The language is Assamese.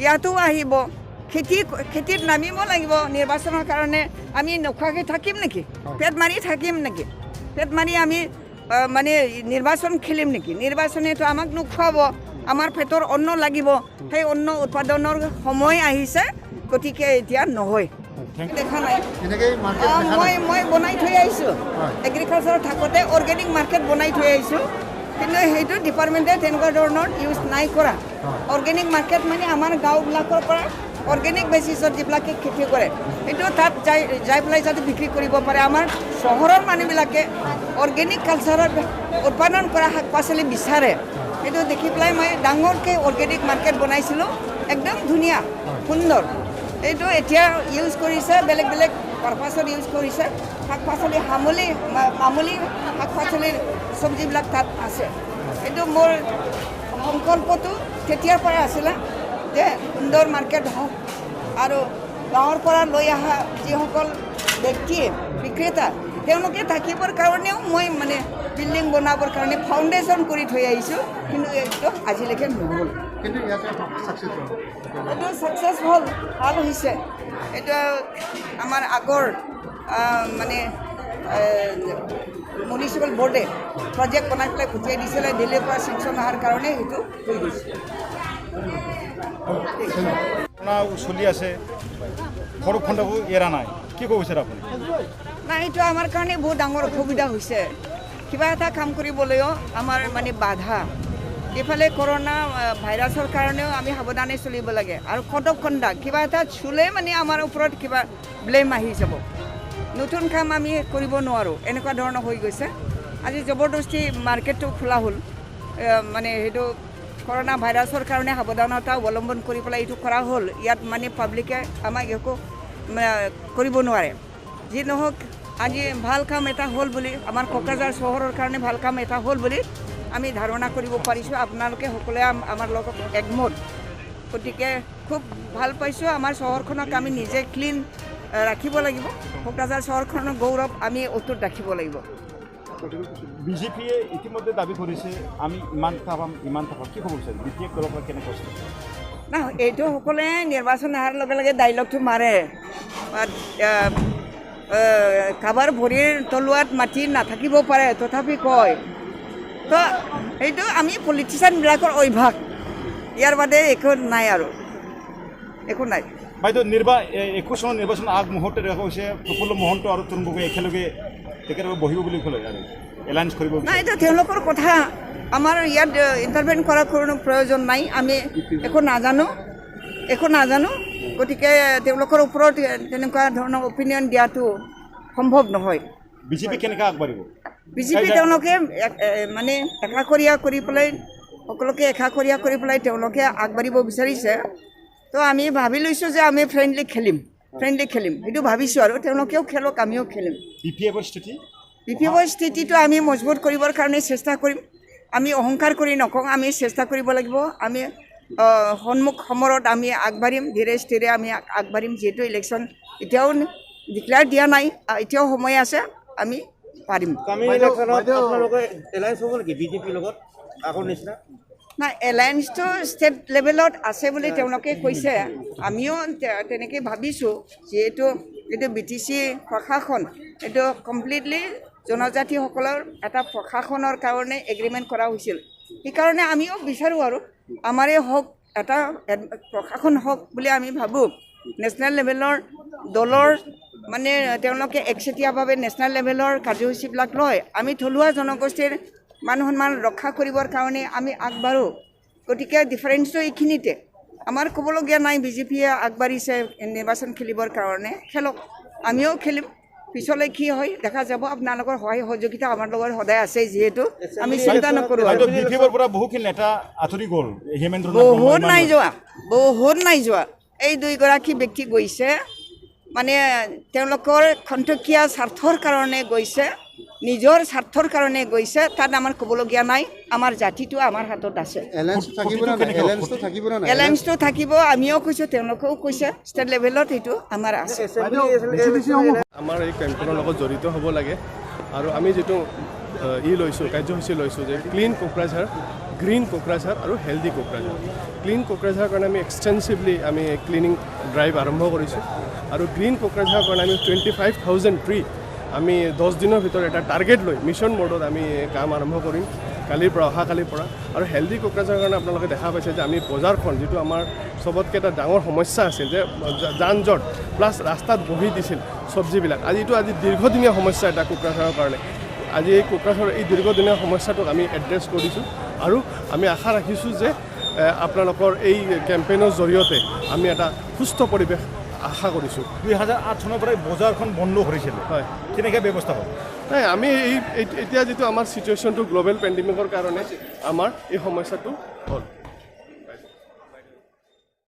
ইয়াতো আহিব খেতিত নামিব লাগিব নিৰ্বাচনৰ কাৰণে আমি নোখোৱাকৈ থাকিম নেকি পেট মাৰি থাকিম নেকি পেট মাৰি আমি মানে নিৰ্বাচন খেলিম নেকি নিৰ্বাচনেতো আমাক নোখোৱাব আমাৰ পেটৰ অন্ন লাগিব সেই অন্ন উৎপাদনৰ সময় আহিছে গতিকে এতিয়া নহয় দেখা নাই মই বনাই থৈ আহিছোঁ এগ্ৰিকালচাৰত থাকোঁতে অৰ্গেনিক মাৰ্কেট বনাই থৈ আহিছোঁ কিন্তু সেইটো ডিপাৰ্টমেণ্টে তেনেকুৱা ধৰণৰ ইউজ নাই কৰা অৰ্গেনিক মাৰ্কেট মানে আমাৰ গাঁওবিলাকৰ পৰা অৰ্গেনিক বেচিছত যিবিলাকে খেতি কৰে সেইটো তাত যাই পেলাই যাতে বিক্ৰী কৰিব পাৰে আমাৰ চহৰৰ মানুহবিলাকে অৰ্গেনিক কালচাৰত উৎপাদন কৰা শাক পাচলি বিচাৰে সেইটো দেখি পেলাই মই ডাঙৰকৈ অৰ্গেনিক মাৰ্কেট বনাইছিলোঁ একদম ধুনীয়া সুন্দৰ এইটো এতিয়া ইউজ কৰিছে বেলেগ বেলেগ পাৰপাছত ইউজ কৰিছে শাক পাচলি মামুলি শাক পাচলিৰ চব্জিবিলাক তাত আছে এইটো মোৰ সংকল্পটো তেতিয়াৰ পৰা আছিলে যে সুন্দৰ মাৰ্কেট হওক আৰু গাঁৱৰ পৰা লৈ অহা যিসকল ব্যক্তিয়ে বিক্ৰেতা তেওঁলোকে থাকিবৰ কাৰণেও মই মানে বিল্ডিং বনাবৰ কাৰণে ফাউণ্ডেশ্যন কৰি থৈ আহিছোঁ কিন্তু এইটো আজিলৈকে নহ'ল এইটো ছাকচেছ হ'ল ভাল হৈছে এইটো আমাৰ আগৰ মানে মিউনিচিপেল বৰ্ডে প্ৰজেক্ট বনাই পেলাই পঠিয়াই দিছিলে দিল্লীৰ পৰা ছেংচন অহাৰ কাৰণে সেইটো হৈ গৈছে চলি আছে ভৈৰৱকুণ্ডকো এৰা নাই কি ক'ব বিচাৰে আপুনি নাই এইটো আমাৰ কাৰণে বহুত ডাঙৰ অসুবিধা হৈছে কিবা এটা কাম কৰিবলৈও আমাৰ মানে বাধা এইফালে কৰোণা ভাইৰাছৰ কাৰণেও আমি সাৱধানে চলিব লাগে আৰু কটককণ্ডা কিবা এটা চুলে মানে আমাৰ ওপৰত কিবা ব্লেম আহি যাব নতুন কাম আমি কৰিব নোৱাৰোঁ এনেকুৱা ধৰণৰ হৈ গৈছে আজি জবৰদস্তি মাৰ্কেটটো খোলা হ'ল মানে সেইটো কৰোণা ভাইৰাছৰ কাৰণে সাৱধানতা অৱলম্বন কৰি পেলাই এইটো কৰা হ'ল ইয়াত মানে পাব্লিকে আমাক একো কৰিব নোৱাৰে যি নহওক আজি ভাল কাম এটা হ'ল বুলি আমাৰ কোকৰাঝাৰ চহৰৰ কাৰণে ভাল কাম এটা হ'ল বুলি আমি ধাৰণা কৰিব পাৰিছোঁ আপোনালোকে সকলোৱে আমাৰ লগত একমত গতিকে খুব ভাল পাইছোঁ আমাৰ চহৰখনক আমি নিজে ক্লিন ৰাখিব লাগিব কোকৰাঝাৰ চহৰখনৰ গৌৰৱ আমি অটুট ৰাখিব লাগিব বিজেপিয়ে ইতিমধ্যে দাবী কৰিছে আমি ইমান পাম কি ক'ব বিচাৰে বিজেপিয়ে কৰিব পৰা কেনেকৈ না এইটো সকলোৱে নিৰ্বাচন অহাৰ লগে লগে ডাইলগটো মাৰে কাৰোবাৰ ভৰিৰ তলুৱাত মাটি নাথাকিব পাৰে তথাপি কয় তো সেইটো আমি পলিটিচিয়ানবিলাকৰ অভ্যাস ইয়াৰ বাদে একো নাই আৰু একো নাই বাইদেউ 21 চনৰ নিৰ্বাচন আগমুহূৰ্তে দেখা গৈছে প্ৰফুল্ল মহন্ত আৰু তৰুণ গগৈ একেলগে তেখেতলোকে বহিব বুলি ক'লে আৰু এলায়েন্স কৰিব নাই এইটো তেওঁলোকৰ কথা আমাৰ ইয়াত ইণ্টাৰভেন কৰাৰ কোনো প্ৰয়োজন নাই আমি একো নাজানো গতিকে তেওঁলোকৰ ওপৰত তেনেকুৱা ধৰণৰ অপিনিয়ন দিয়াটো সম্ভৱ নহয় বিজেপি কেনেকৈ আগবাঢ়িব বিজেপি তেওঁলোকে মানে একাষৰীয়া কৰি পেলাই সকলোকে একাষৰীয়া কৰি পেলাই তেওঁলোকে আগবাঢ়িব বিচাৰিছে তো আমি ভাবি লৈছোঁ যে আমি ফ্ৰেণ্ডলি খেলিম সেইটো ভাবিছোঁ আৰু তেওঁলোকেও খেলক আমিও খেলিম বি পি এফৰ স্থিতিটো আমি মজবুত কৰিবৰ কাৰণে চেষ্টা কৰিম আমি অহংকাৰ কৰি নকওঁ আমি চেষ্টা কৰিব লাগিব আমি সন্মুখ সমৰত আমি আগবাঢ়িম ধীৰে স্থিৰে আমি আগবাঢ়িম যিহেতু ইলেকশ্যন এতিয়াও ডিক্লেয়াৰ দিয়া নাই এতিয়াও সময় আছে আমি পাৰিম নাই এলায়েন্সটো ষ্টেট লেভেলত আছে বুলি তেওঁলোকে কৈছে আমিও তেনেকৈ ভাবিছোঁ যিহেতু এইটো BTC প্ৰশাসন এইটো কমপ্লিটলি জনজাতিসকলৰ এটা প্ৰশাসনৰ কাৰণে এগ্ৰিমেণ্ট কৰা হৈছিল সেইকাৰণে আমিও বিচাৰোঁ আৰু আমাৰে হওক এটা প্ৰশাসন হওক বুলি আমি ভাবোঁ নেশ্যনেল লেভেলৰ দলৰ মানে তেওঁলোকে একচেটিয়াভাৱে নেশ্যনেল লেভেলৰ কাৰ্যসূচীবিলাক লয় আমি থলুৱা জনগোষ্ঠীৰ মান সন্মান ৰক্ষা কৰিবৰ কাৰণে আমি আগবাঢ়োঁ গতিকে ডিফাৰেঞ্চটো এইখিনিতে আমাৰ ক'বলগীয়া নাই বিজেপিয়ে আগবাঢ়িছে নিৰ্বাচন খেলিবৰ কাৰণে খেলক আমিও খেলিম পিছলৈ কি হয় দেখা যাব আপোনালোকৰ সহায় সহযোগিতা আমাৰ লগত সদায় আছে যিহেতু আমি চিন্তা নকৰোঁ বহুত নাই যোৱা এই দুইগৰাকী ব্যক্তি গৈছে মানে তেওঁলোকৰ খন্তকীয়া স্বাৰ্থৰ কাৰণে গৈছে নিজৰ স্বাৰ্থৰ কাৰণে গৈছে তাত আমাৰ ক'বলগীয়া নাই আমাৰ জাতিটো আমাৰ হাতত আছে এলায়েন্সটো থাকিব আমিও কৈছোঁ তেওঁলোকেও কৈছে ষ্টেট লেভেলত এইটো আমাৰ আছে আমাৰ এই কেম্পেইনৰ লগত জড়িত হ'ব লাগে আৰু আমি যিটো কাৰ্যসূচী লৈছোঁ যে ক্লিন কোকৰাঝাৰ গ্ৰীণ কোকৰাঝাৰ আৰু হেল্ডি কোকৰাঝাৰ। ক্লিন কোকৰাঝাৰৰ কাৰণে আমি এক্সটেনচিভলি আমি ক্লিনিং ড্ৰাইভ আৰম্ভ কৰিছোঁ আৰু গ্ৰীণ কোকৰাঝাৰৰ কাৰণে আমি 25,000 ট্ৰী আমি 10 দিনৰ ভিতৰত এটা টাৰ্গেট লৈ মিছন মোডত আমি কাম আৰম্ভ কৰিম কালিৰ পৰা, অহাকালিৰ পৰা। আৰু হেল্ডি কোকৰাঝাৰৰ কাৰণে আপোনালোকে দেখা পাইছে যে আমি বজাৰখন যিটো আমাৰ চবতকৈ এটা ডাঙৰ সমস্যা আছিল যে যান জঁট প্লাছ ৰাস্তাত বহি দিছিল চব্জিবিলাক, আজি দীৰ্ঘদিনীয়া সমস্যা এটা কোকৰাঝাৰৰ কাৰণে। আজি এই কোকৰাঝাৰৰ এই দীৰ্ঘদিনীয়া সমস্যাটোক আমি এড্ৰেছ কৰিছোঁ আৰু আমি আশা ৰাখিছোঁ যে আপোনালোকৰ এই কেম্পেইনৰ জৰিয়তে আমি এটা সুস্থ পৰিৱেশ আশা কৰিছোঁ। 2008 চনৰ পৰাই বজাৰখন বন্ধ কৰিছিল, হয়, কেনেকৈ ব্যৱস্থা হ'ল? নাই, আমি এতিয়া যিটো আমাৰ ছিটুৱেশ্যনটো গ্ল'বেল পেণ্ডেমিকৰ কাৰণে আমাৰ এই সমস্যাটো হ'ল।